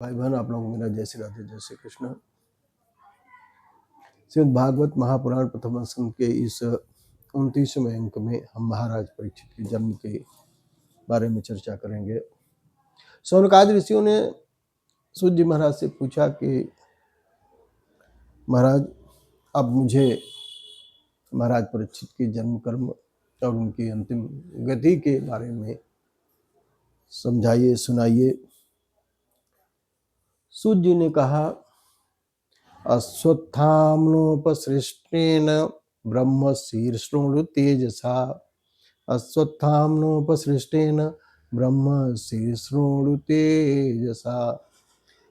भाई बहन, आप लोगों को मेरा जय श्री राधे, जय श्री कृष्ण। श्रीमद् भागवत महापुराण प्रथम स्कंद के इस 29वें अंक में हम महाराज परीक्षित के जन्म के बारे में चर्चा करेंगे। शौनकादि ऋषियों ने सूत जी महाराज से पूछा कि महाराज, अब मुझे महाराज परीक्षित के जन्म कर्म और उनकी अंतिम गति के बारे में समझाइए, सुनाइए। सूत जी ने कहा, अश्वत्थाम्नोपसृष्टेन ब्रह्म शीर्षोणु तेजसा। अश्वत्थाम्नोपसृष्टेन ब्रह्म शीर्षोणु तेजसा।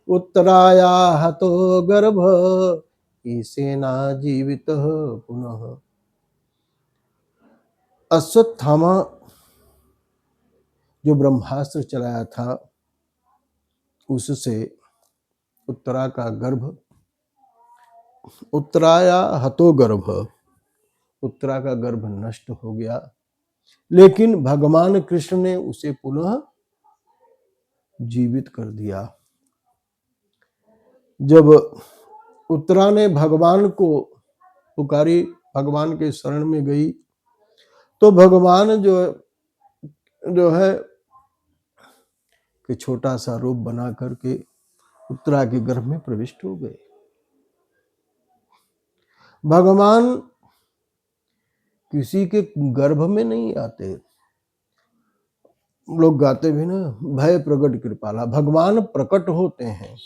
उत्तराया हतो गर्भ ईशेना जीवितः पुनः। अश्वत्थामा जो ब्रह्मास्त्र चलाया था, उससे उत्तरा का गर्भ, उत्तराया हतो गर्भ, उत्तरा का गर्भ नष्ट हो गया, लेकिन भगवान कृष्ण ने उसे पुनः जीवित कर दिया। जब उत्तरा ने भगवान को पुकारी, भगवान के शरण में गई, तो भगवान जो है कि छोटा सा रूप बना करके उत्तरा के गर्भ में प्रविष्ट हो गए। भगवान किसी के गर्भ में नहीं आते। लोग गाते भी ना, भय प्रकट कृपाला। भगवान प्रकट होते हैं।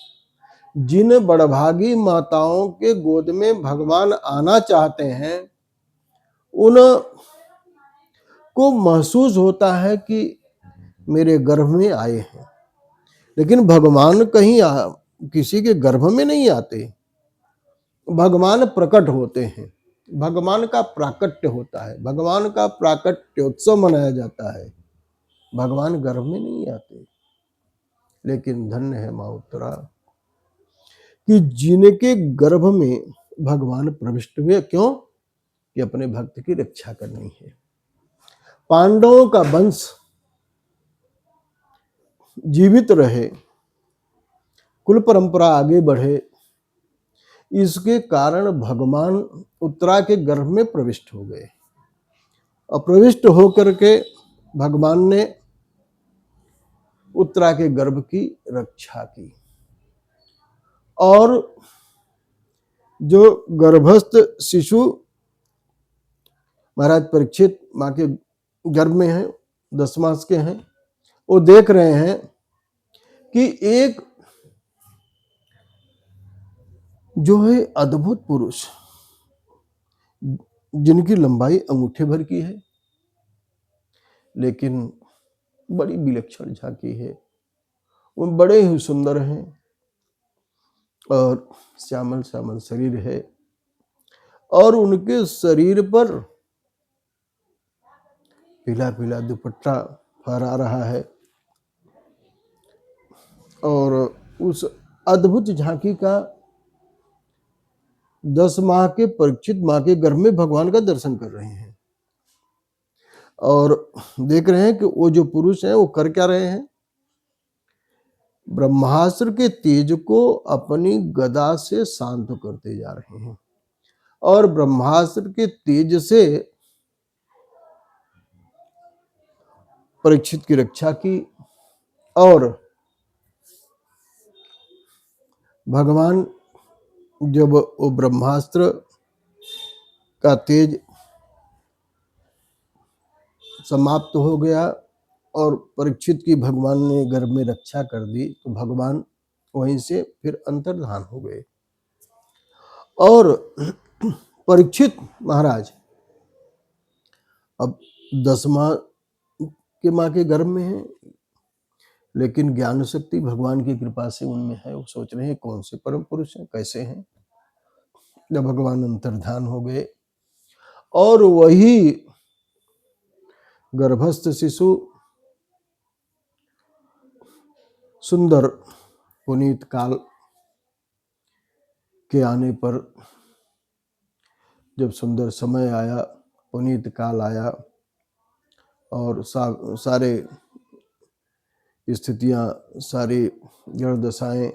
जिन बड़भागी माताओं के गोद में भगवान आना चाहते हैं, उन को महसूस होता है कि मेरे गर्भ में आए हैं। लेकिन भगवान कहीं किसी के गर्भ में नहीं आते। भगवान प्रकट होते हैं। भगवान का प्राकट्य होता है। भगवान का प्राकट्योत्सव मनाया जाता है। भगवान गर्भ में नहीं आते। लेकिन धन्य है मां उत्तरा कि जिनके गर्भ में भगवान प्रविष्ट हुए। क्यों? कि अपने भक्त की रक्षा करनी है। पांडवों का वंश जीवित रहे, कुल परंपरा आगे बढ़े, इसके कारण भगवान उत्तरा के गर्भ में प्रविष्ट हो गए। और प्रविष्ट होकर के भगवान ने उत्तरा के गर्भ की रक्षा की। और जो गर्भस्थ शिशु महाराज परीक्षित मां के गर्भ में हैं, 10 मास के हैं, वो देख रहे हैं कि एक जो है अद्भुत पुरुष, जिनकी लंबाई अंगूठे भर की है, लेकिन बड़ी विलक्षण झांकी है। वो बड़े ही सुंदर हैं और श्यामल श्यामल शरीर है, और उनके शरीर पर पीला पीला दुपट्टा फहरा रहा है। और उस अद्भुत झांकी का 10 माह के परीक्षित मां के गर्भ में भगवान का दर्शन कर रहे हैं। और देख रहे हैं कि वो जो पुरुष है वो कर क्या रहे हैं। ब्रह्मास्त्र के तेज को अपनी गदा से शांत करते जा रहे हैं, और ब्रह्मास्त्र के तेज से परीक्षित की रक्षा की। और भगवान जब वो ब्रह्मास्त्र का तेज समाप्त हो गया और परीक्षित की भगवान ने गर्भ में रक्षा कर दी, तो भगवान वहीं से फिर अंतर्धान हो गए। और परीक्षित महाराज अब 10 माह के मां के गर्भ में है, लेकिन ज्ञान शक्ति भगवान की कृपा से उनमें है। वो सोच रहे हैं कौन से परम पुरुष हैं, कैसे हैं। जब भगवान अंतर्धान हो गए और वही गर्भस्थ शिशु सुंदर पुनीत काल के आने पर, जब सुंदर समय आया, पुनीत काल आया, और सारे स्थितियां, सारी ग्रह दशाएं,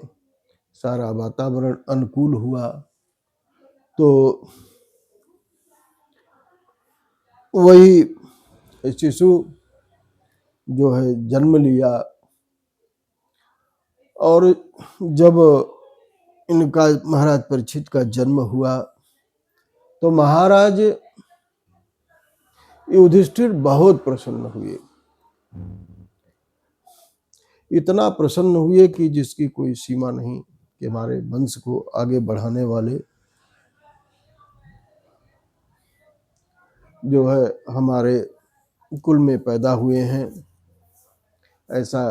सारा वातावरण अनुकूल हुआ तो वही शिशु जो है जन्म लिया। और जब इनका महाराज परीक्षित का जन्म हुआ तो महाराज युधिष्ठिर बहुत प्रसन्न हुए, इतना प्रसन्न हुए कि जिसकी कोई सीमा नहीं, कि हमारे वंश को आगे बढ़ाने वाले जो है हमारे कुल में पैदा हुए हैं। ऐसा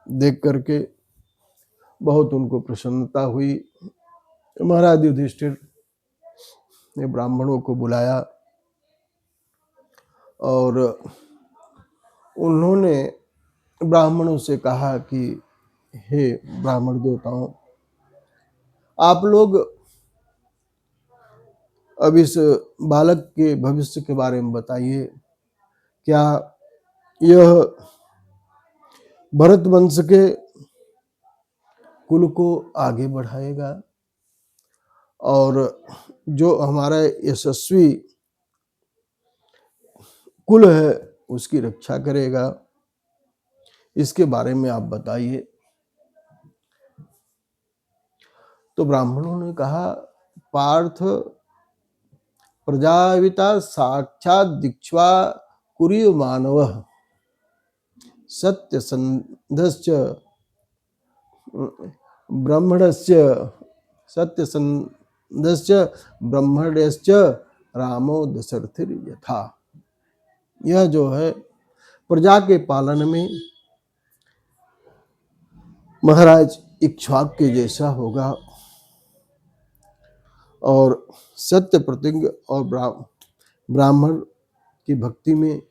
देख करके बहुत उनको प्रसन्नता हुई। महाराज युधिष्ठिर ने ब्राह्मणों को बुलाया और उन्होंने ब्राह्मणों से कहा कि हे ब्राह्मण देवताओं, आप लोग अब इस बालक के भविष्य के बारे में बताइए। क्या यह भरत वंश के कुल को आगे बढ़ाएगा और जो हमारा यशस्वी कुल है उसकी रक्षा करेगा? इसके बारे में आप बताइए। तो ब्राह्मणों ने कहा, पार्थ प्रजाविता साक्षात दीक्षा कुरिय मानवः सत्यसंधश्च ब्रह्मणस्य सत्यसंधश्च ब्रह्मण्यश्च रामो दशरथिर यथा। यह जो है प्रजा के पालन में महाराज इक्ष्वाक के जैसा होगा और सत्य प्रतिज्ञ और ब्राह्मण की भक्ति में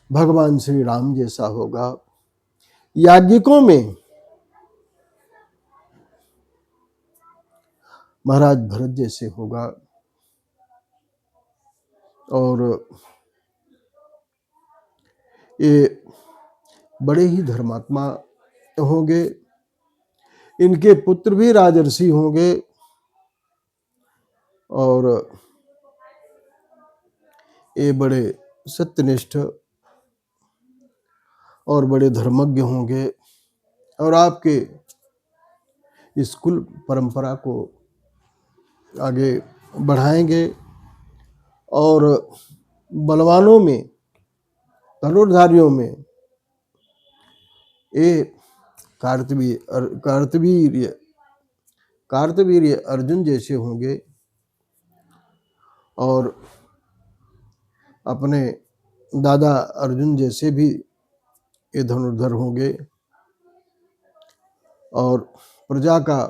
भगवान श्री राम जैसा होगा। याज्ञिकों में महाराज भरत जैसे होगा और ये बड़े ही धर्मात्मा होंगे। इनके पुत्र भी राजर्षि होंगे और ये बड़े सत्यनिष्ठ और बड़े धर्मज्ञ होंगे और आपके इस कुल परंपरा को आगे बढ़ाएंगे और बलवानों में, धनुर्धारियों में ये कार्तवीर्य अर्जुन जैसे होंगे और अपने दादा अर्जुन जैसे भी ये धनुर्धर होंगे और प्रजा का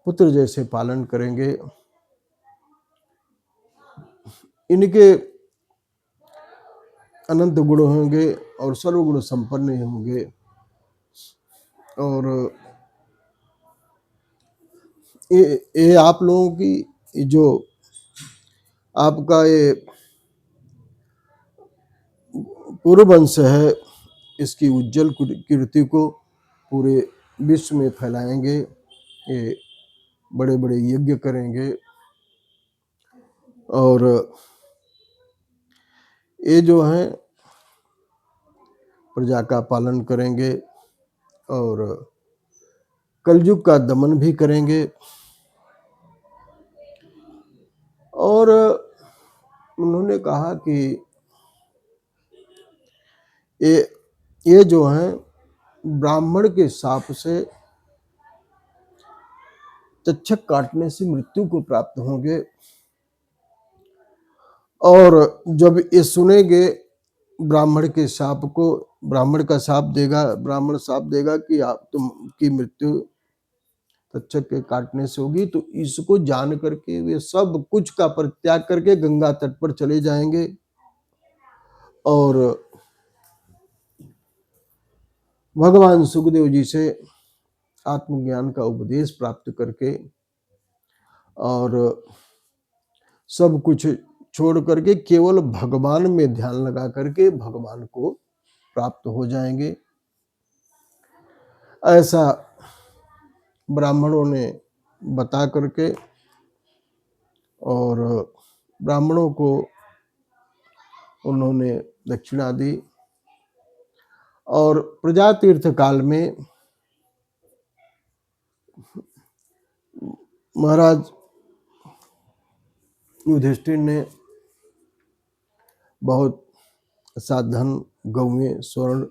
पुत्र जैसे पालन करेंगे। इनके अनंत गुण होंगे और सर्वगुण संपन्न होंगे और ये आप लोगों की जो आपका ये पूर्व वंश है, इसकी उज्जवल कीर्ति को पूरे विश्व में फैलाएंगे। ये बड़े बड़े यज्ञ करेंगे और ये जो है प्रजा का पालन करेंगे और कलयुग का दमन भी करेंगे। और उन्होंने कहा कि ये जो है ब्राह्मण के शाप से, तक्षक काटने से मृत्यु को प्राप्त होंगे और जब ये सुनेंगे ब्राह्मण के शाप को, ब्राह्मण का शाप देगा, ब्राह्मण शाप देगा कि आप तुम की मृत्यु तक्षक के काटने से होगी, तो इसको जान करके वे सब कुछ का परित्याग करके गंगा तट पर चले जाएंगे और भगवान सुखदेव जी से आत्मज्ञान का उपदेश प्राप्त करके और सब कुछ छोड़ करके केवल भगवान में ध्यान लगा करके भगवान को प्राप्त हो जाएंगे, ऐसा ब्राह्मणों ने बता करके और ब्राह्मणों को उन्होंने दक्षिणा दी। और प्रजातीर्थ काल में महाराज युधिष्ठिर ने बहुत साधन, गौएं, स्वर्ण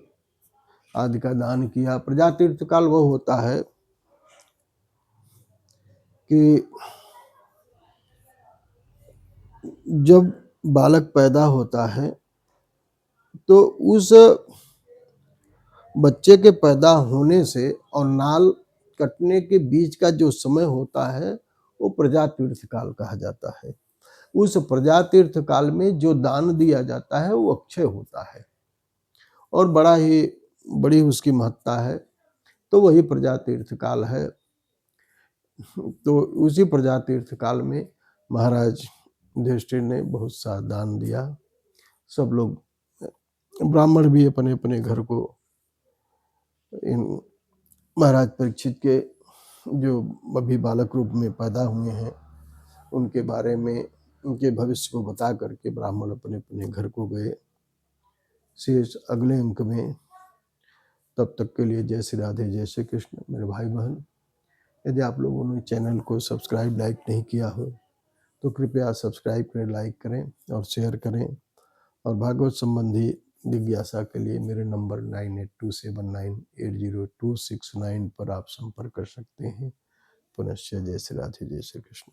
आदि का दान किया। प्रजातीर्थ काल वह होता है कि जब बालक पैदा होता है तो उस बच्चे के पैदा होने से और नाल कटने के बीच का जो समय होता है वो प्रजातीर्थ काल कहा जाता है। उस प्रजातीर्थ काल में जो दान दिया जाता है वो अक्षय होता है और बड़ी उसकी महत्ता है, तो वही प्रजातीर्थ काल है। तो उसी प्रजातीर्थ काल में महाराज युधिष्ठिर ने बहुत सा दान दिया। सब लोग, ब्राह्मण भी अपने अपने घर को इन महाराज परीक्षित के जो अभी बालक रूप में पैदा हुए हैं उनके बारे में, उनके भविष्य को बता करके ब्राह्मण अपने अपने घर को गए। शेष अगले अंक में। तब तक के लिए जय श्री राधे, जय श्री कृष्ण। मेरे भाई बहन, यदि आप लोगों ने चैनल को सब्सक्राइब, लाइक नहीं किया हो तो कृपया सब्सक्राइब करें, लाइक करें और शेयर करें। और भागवत संबंधी जिज्ञासा के लिए मेरे नंबर 9827980269 पर आप संपर्क कर सकते हैं। पुनश्च जय श्री राधे, जय श्री कृष्ण।